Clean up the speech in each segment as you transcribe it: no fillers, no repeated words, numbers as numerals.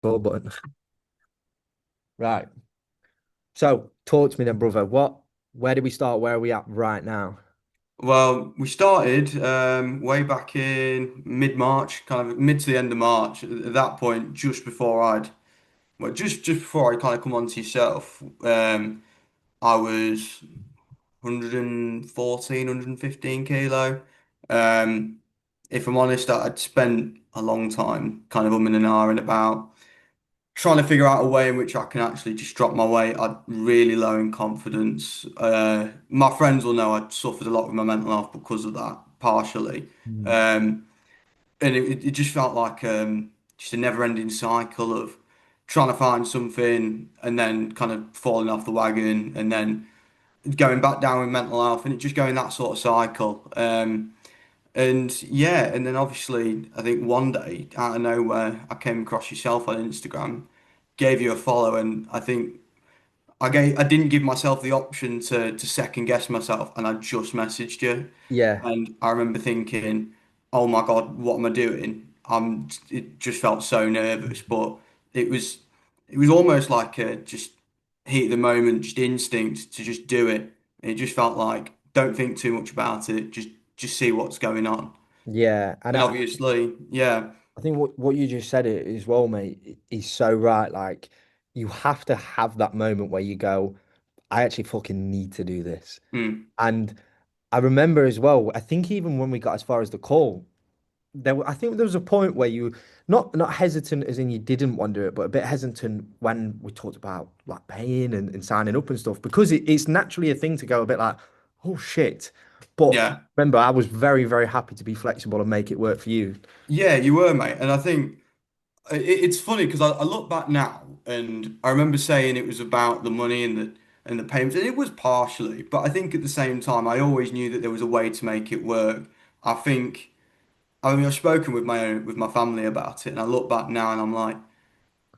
Go button. Right. So talk to me then, brother. Where did we start? Where are we at right now? Well, we started way back in mid-March, kind of mid to the end of March. At that point, just before I kind of come on to yourself, I was 114, 115 kilo. Um, if I'm honest, I'd spent a long time kind of umming and ahhing about trying to figure out a way in which I can actually just drop my weight. I'm really low in confidence. My friends will know I suffered a lot with my mental health because of that, partially. Mm. Um, and it just felt like just a never-ending cycle of trying to find something and then kind of falling off the wagon and then going back down with mental health and it just going that sort of cycle. And yeah, and then obviously, I think one day out of nowhere, I came across yourself on Instagram, gave you a follow, and I think I didn't give myself the option to second guess myself, and I just messaged you, Yeah, and I remember thinking, oh my God, what am I doing? It just felt so nervous, but it was it was almost like a just heat of the moment, just instinct to just do it. It just felt like don't think too much about it, just see what's going on. yeah. And And obviously, yeah, I think what you just said it as well, mate, is so right. Like you have to have that moment where you go, I actually fucking need to do this. mm, And I remember as well, I think even when we got as far as the call, I think there was a point where you not hesitant as in you didn't want to do it, but a bit hesitant when we talked about like paying and signing up and stuff because it's naturally a thing to go a bit like, oh shit. But yeah, remember, I was very, very happy to be flexible and make it work for you. yeah, you were, mate. And I think it's funny because I look back now and I remember saying it was about the money and the payments, and it was partially, but I think at the same time I always knew that there was a way to make it work. I think I mean I've spoken with my family about it, and I look back now and I'm like,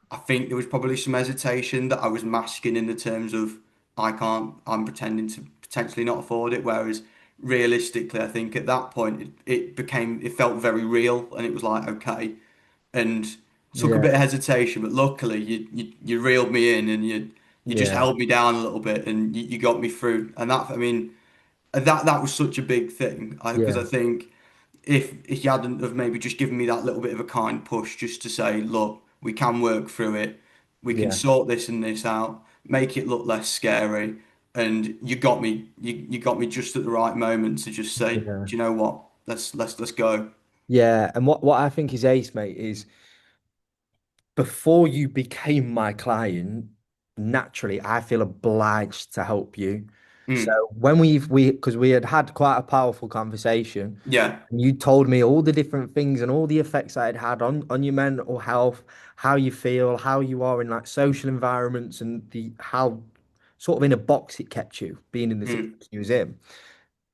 I think there was probably some hesitation that I was masking in the terms of I'm pretending to potentially not afford it, whereas realistically, I think at that point it felt very real, and it was like okay and took a Yeah, bit of hesitation, but luckily you reeled me in and you just yeah, held me down a little bit and you got me through. And that I mean that was such a big thing because yeah, I think if you hadn't have maybe just given me that little bit of a kind push just to say, look, we can work through it, we can yeah, sort this and this out, make it look less scary. And you got me just at the right moment to just say, do yeah. you know what? Let's go. Yeah. And what I think is ace, mate, is before you became my client, naturally, I feel obliged to help you. So Mm, when because we had quite a powerful conversation, yeah. and you told me all the different things and all the effects that it had on your mental health, how you feel, how you are in like social environments, and the how sort of in a box it kept you being in the Mm, situation you was in.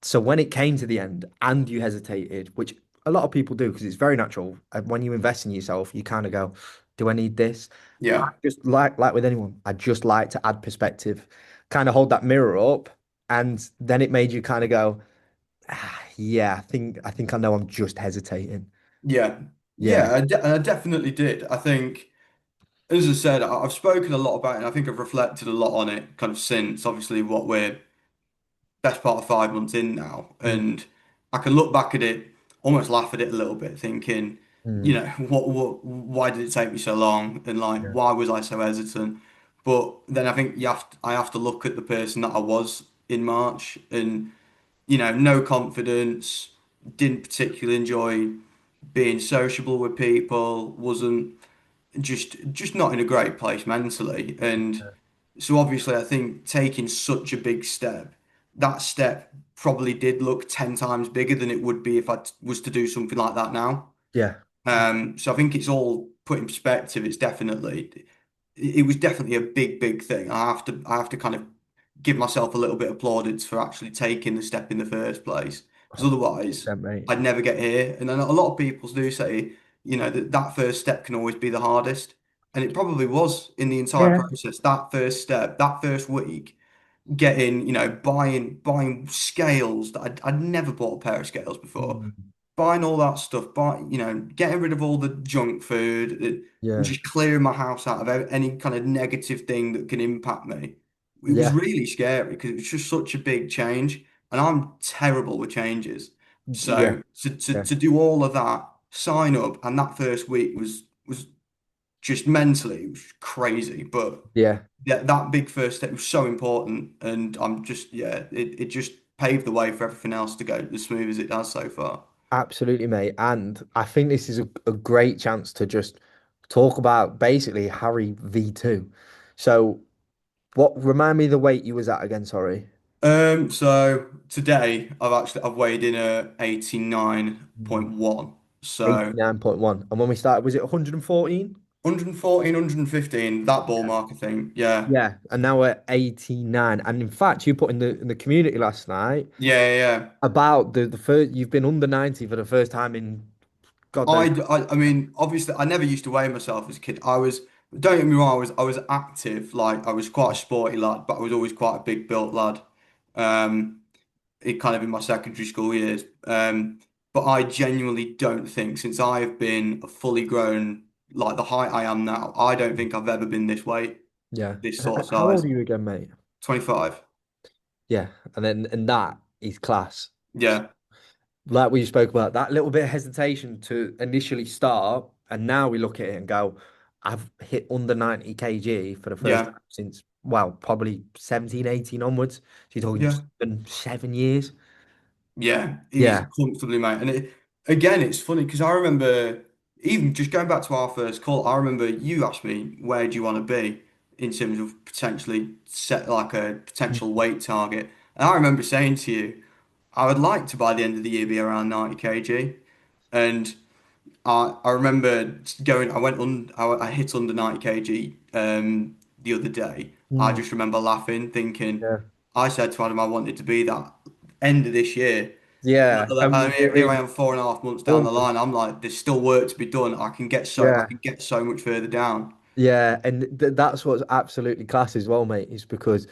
So when it came to the end and you hesitated, which a lot of people do because it's very natural, and when you invest in yourself, you kind of go, "Do I need this?" I yeah. just like with anyone, I just like to add perspective, kind of hold that mirror up, and then it made you kind of go, "Yeah, I think I know I'm just hesitating." Yeah, Yeah. yeah, I definitely did. I think, as I said, I've spoken a lot about it, and I think I've reflected a lot on it kind of since, obviously, what we're best part of 5 months in now. Mm, And I can look back at it, almost laugh at it a little bit, thinking, mm, why did it take me so long? And like, yeah, why was I so hesitant? But then I think I have to look at the person that I was in March and, no confidence, didn't particularly enjoy being sociable with people, wasn't just not in a great place mentally. And so obviously I think taking such a big step, that step probably did look 10 times bigger than it would be if was to do something like that now. yeah, So I think it's all put in perspective. It was definitely a big thing. I have to kind of give myself a little bit of plaudits for actually taking the step in the first place, because otherwise 100%, mate. I'd never get here. And then a lot of people do say, that first step can always be the hardest, and it probably was in the entire Yeah. process. That first step, that first week, getting, buying scales that I'd never bought a pair of scales before. Mm. buying all that stuff, getting rid of all the junk food and Yeah. just clearing my house out of any kind of negative thing that can impact me. It was Yeah. really scary because it was just such a big change, and I'm terrible with changes. Yeah. So Yeah. to do all of that, sign up, and that first week was just mentally it was crazy, but Yeah. that big first step was so important, and I'm just yeah, it just paved the way for everything else to go as smooth as it has so far. Absolutely, mate. And I think this is a great chance to just talk about basically Harry V2. So, what remind me the weight you was at again, sorry. So today I've weighed in at 89.1. So 89.1. And when we started, was it 114? 114, 115, that ball mark, I think. Yeah. Yeah. And now we're 89. And in fact, you put in the community last night Yeah, yeah. about the first you've been under 90 for the first time in God knows. I mean, obviously, I never used to weigh myself as a kid. Don't get me wrong, I was active, like I was quite a sporty lad, but I was always quite a big built lad. Um, it kind of in my secondary school years. But I genuinely don't think since I've been a fully grown, like the height I am now, I don't think I've ever been this weight, Yeah. this sort of How old size. are you again, mate? 25. Yeah. And that is class. Yeah, Like we spoke about, that little bit of hesitation to initially start, and now we look at it and go, I've hit under 90 kg for the first yeah, time since, well, probably 17, 18 onwards. So you're talking yeah. 7 years. Yeah, he's Yeah. comfortably, mate. And again, it's funny because I remember even just going back to our first call, I remember you asked me where do you want to be in terms of potentially set like a potential weight target. And I remember saying to you, I would like to by the end of the year be around 90 kg. And I remember going, I hit under 90 kg the other day. I Mm, just remember laughing, thinking, yeah. I said to Adam I wanted to be that end of this year. Yeah. I And mean, we're here I in am 4.5 months down the almost. line. I'm like, there's still work to be done. I Yeah. can get so much further down. Yeah. And that's what's absolutely class as well, mate, is because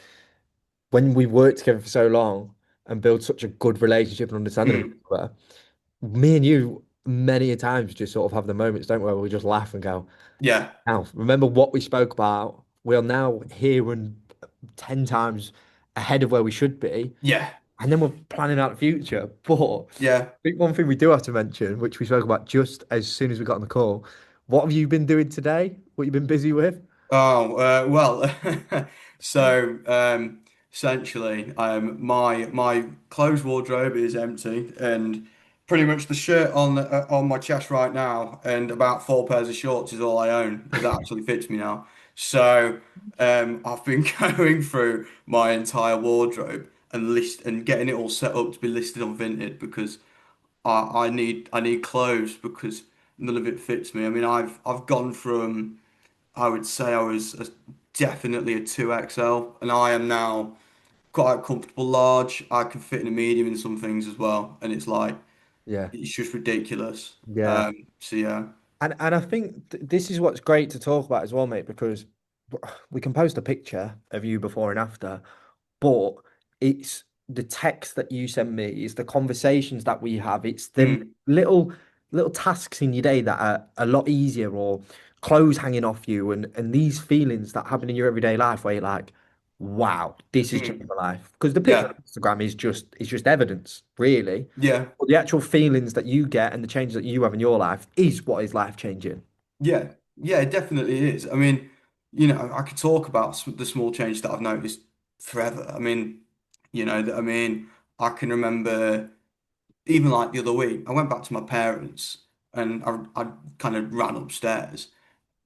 when we worked together for so long and build such a good relationship and understanding of each Mm. other, me and you many a times just sort of have the moments, don't we, where we just laugh and go, Yeah, now, remember what we spoke about? We're now here and 10 times ahead of where we should be. yeah, And then we're planning out the future. But I yeah. think one thing we do have to mention, which we spoke about just as soon as we got on the call, what have you been doing today? What you been busy with? Oh, well, so essentially, my clothes wardrobe is empty, and pretty much the shirt on my chest right now, and about four pairs of shorts is all I own that actually fits me now. So I've been going through my entire wardrobe and getting it all set up to be listed on Vinted because I need clothes because none of it fits me. I mean, I've gone from. I would say definitely a 2XL, and I am now quite a comfortable large. I can fit in a medium in some things as well, and it's like Yeah. it's just ridiculous. Yeah. So yeah, And I think this is what's great to talk about as well, mate, because we can post a picture of you before and after, but it's the text that you send me, it's the conversations that we have, it's the mm, little tasks in your day that are a lot easier, or clothes hanging off you, and these feelings that happen in your everyday life where you're like, wow, this has changed mm, my life. Because the picture yeah, on Instagram is just evidence, really. yeah, But the actual feelings that you get and the changes that you have in your life is what is life changing. yeah, yeah. It definitely is. I mean, I could talk about the small change that I've noticed forever. I mean, I mean, I can remember. Even like the other week, I went back to my parents and I kind of ran upstairs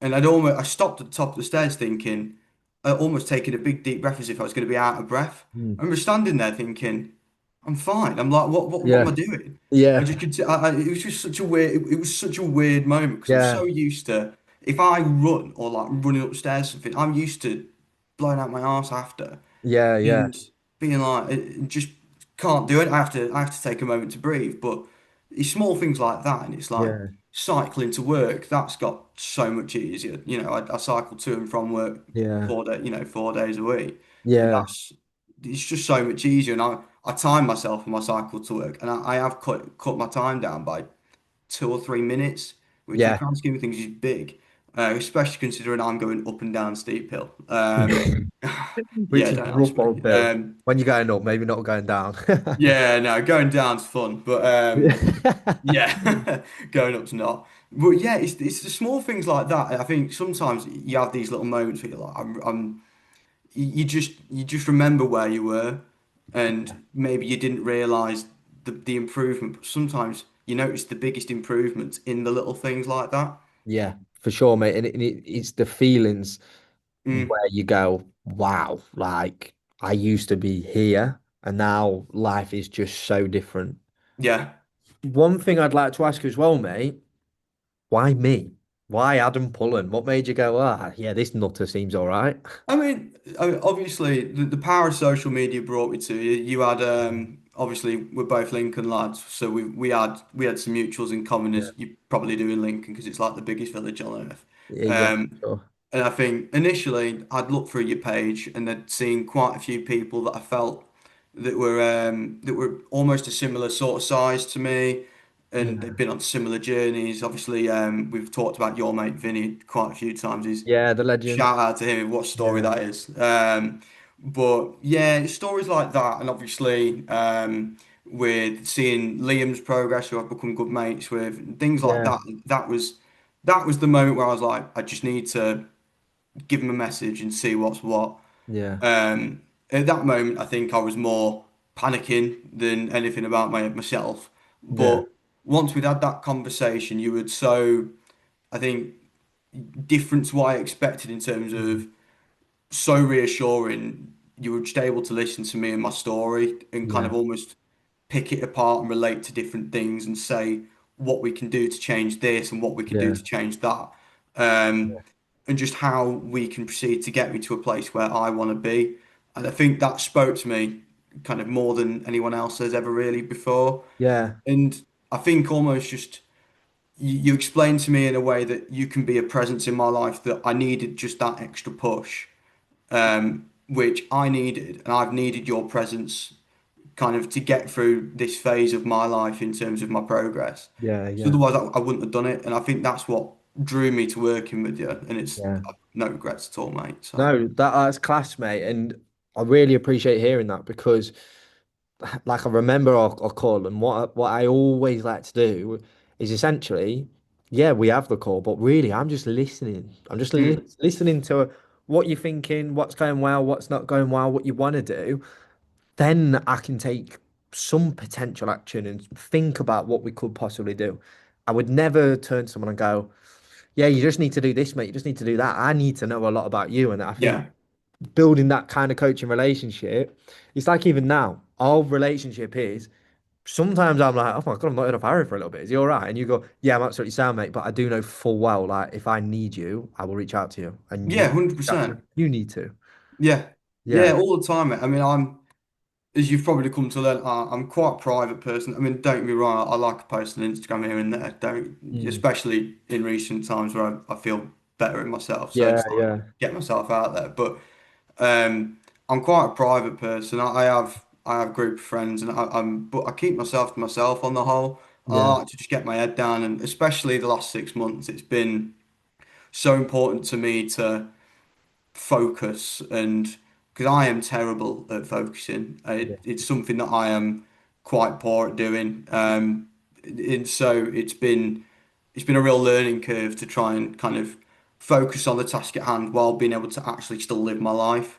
and I stopped at the top of the stairs thinking, almost taking a big deep breath as if I was going to be out of breath. I Mm. remember standing there thinking, I'm fine. I'm like, what am I Yeah, doing? I yeah, just could, it was just such a it was such a weird moment because I'm yeah, so used to, if I run or like running upstairs or something, I'm used to blowing out my arse after yeah, yeah, and being like just can't do it. I have to take a moment to breathe. But it's small things like that, and it's like yeah, cycling to work. That's got so much easier. I cycle to and from work yeah, 4 days a week, and yeah, it's just so much easier. And I time myself on my cycle to work, and I have cut my time down by 2 or 3 minutes, which in the Yeah. grand scheme of things is big, especially considering I'm going up and down steep hill. Which Yeah, is don't ask rough old me. Bill. When you're going up, maybe not going down. Yeah, no, going down's fun, but yeah, going up's not. But yeah, it's the small things like that. And I think sometimes you have these little moments where you're like, you just remember where you were, and maybe you didn't realize the improvement. But sometimes you notice the biggest improvements in the little things like that. Yeah, for sure, mate. It's the feelings Mm, where you go, wow, like I used to be here and now life is just so different. yeah. One thing I'd like to ask you as well, mate, why me? Why Adam Pullen? What made you go, ah, yeah, this nutter seems all right? Obviously, the power of social media brought me to you. You had obviously we're both Lincoln lads, so we had some mutuals in common Yeah. as you probably do in Lincoln because it's like the biggest village on earth. Yeah, Um, sure. and I think initially I'd looked through your page and I'd seen quite a few people that I felt that were almost a similar sort of size to me, and they've Yeah. been on similar journeys. Obviously, we've talked about your mate Vinny quite a few times. He's Yeah, the legend. Shout out to him. What a story Yeah. that is. But yeah, stories like that, and obviously with seeing Liam's progress, who I've become good mates with, things like Yeah. that. That was the moment where I was like, I just need to give him a message and see what's what. Yeah. At that moment, I think I was more panicking than anything about myself. Yeah. But once we'd had that conversation, you would so I think different to what I expected in terms Mm. of so reassuring. You were just able to listen to me and my story and kind Yeah. of almost pick it apart and relate to different things and say what we can do to change this and what we can do Yeah. to change that. And just how we can proceed to get me to a place where I want to be. And I think that spoke to me kind of more than anyone else has ever really before. Yeah. And I think almost just you explained to me in a way that you can be a presence in my life that I needed just that extra push, which I needed, and I've needed your presence kind of to get through this phase of my life in terms of my progress. Yeah. So Yeah. otherwise, I wouldn't have done it, and I think that's what drew me to working with you, and it's Yeah. I've no regrets at all, mate. So, No, that's class, mate. And I really appreciate hearing that because like I remember our call and what I always like to do is essentially, yeah, we have the call, but really I'm just listening. I'm just mm, listening to what you're thinking, what's going well, what's not going well, what you want to do. Then I can take some potential action and think about what we could possibly do. I would never turn to someone and go, yeah, you just need to do this, mate. You just need to do that. I need to know a lot about you. And I think yeah, building that kind of coaching relationship, it's like even now, our relationship is sometimes I'm like, oh my God, I'm not heard of Harry for a little bit. Is he all right? And you go, yeah, I'm absolutely sound, mate. But I do know full well, like, if I need you, I will reach out to you. And you yeah, reach out to 100%. me. You need to. Yeah, Yeah. yeah, all the time, mate. I mean, as you've probably come to learn, I'm quite a private person. I mean, don't get me wrong, I like posting on Instagram here and there, don't, Mm. especially in recent times where I feel better in myself. So Yeah, it's like yeah, get myself out there. But I'm quite a private person. I have a group of friends, and but I keep myself to myself on the whole. I yeah, like to just get my head down, and especially the last 6 months, it's been so important to me to focus and because I am terrible at focusing. yeah, It's something that I am quite poor at doing. And so it's been a real learning curve to try and kind of focus on the task at hand while being able to actually still live my life.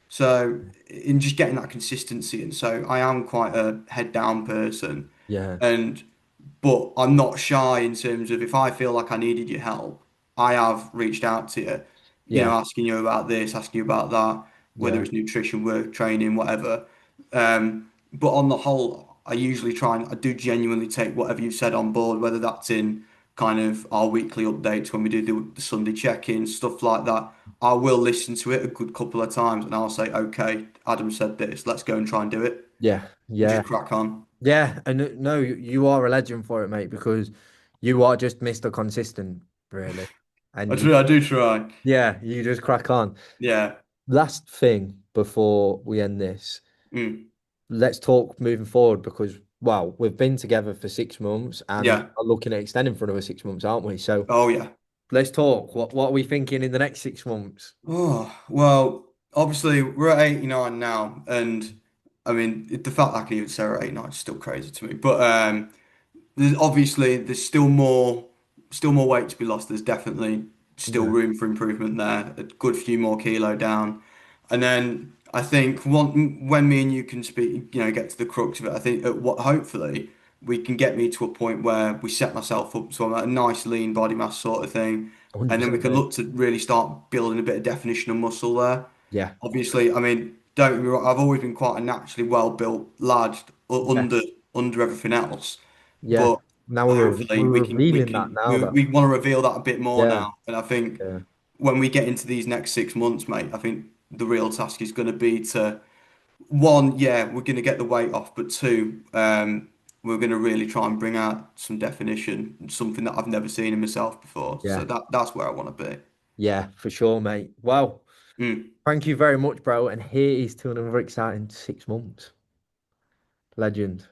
So in just getting that consistency, and so I am quite a head down person, yeah, and but I'm not shy in terms of if I feel like I needed your help, I have reached out to you, yeah, asking you about this, asking you about that, whether yeah, it's nutrition, work, training, whatever. But on the whole, I usually try and I do genuinely take whatever you've said on board, whether that's in kind of our weekly updates when we do the Sunday check-ins, stuff like that. I will listen to it a good couple of times and I'll say, okay, Adam said this, let's go and try and do it yeah, and yeah, just crack on. yeah. And no, you are a legend for it, mate, because you are just Mr. Consistent, really. I And you, try, I do try. yeah, you just crack on. Yeah. Last thing before we end this. Mm. let's talk moving forward because, well, we've been together for 6 months and Yeah. are looking at extending for another 6 months, aren't we? So Oh yeah. let's talk. What are we thinking in the next 6 months? Oh, well, obviously we're at 89 now, and I mean the fact that I can even say we're at 89 is still crazy to me. But there's still more weight to be lost. There's definitely still Yeah, room for improvement there. A good few more kilo down, and then I think when me and you can speak, get to the crux of it. I think at what hopefully we can get me to a point where we set myself up so I'm at a nice lean body mass sort of thing, and then we 100%, can mate. look to really start building a bit of definition of muscle there. Yeah, Obviously, I mean, don't get me wrong, I've always been quite a naturally well-built lad yeah, under everything else. yeah. But Now hopefully we're revealing that now, though. we want to reveal that a bit more Yeah, now. And I think yeah, when we get into these next 6 months, mate, I think the real task is going to be to one, yeah, we're going to get the weight off, but two, we're going to really try and bring out some definition, something that I've never seen in myself before. So yeah, that's where I want to be. yeah, for sure, mate. Well, Mm. thank you very much, bro. And here is to another exciting 6 months. Legend.